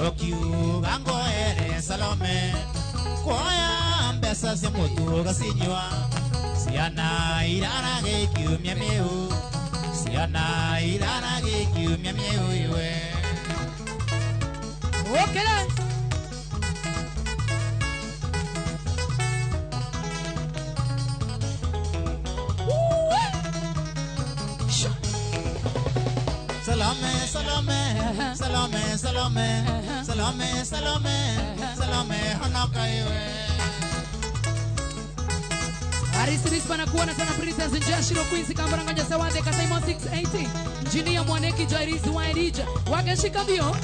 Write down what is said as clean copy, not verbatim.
Okiuga ngoere Salome Koya mbesa se mutuga sinywa Siana irana gekiumia meu Siana irana gekiumia meu iwe Okela Salome, Salome, Salome, Salome, Salome, Salome, Salome, Hanakaiwe. Arisiris panakuona sana Princess Njashiro Quincy Kambaranganya Sawade Kasaimo 680 Engineer Mwaneki Jairisi Wairija Wageshika bio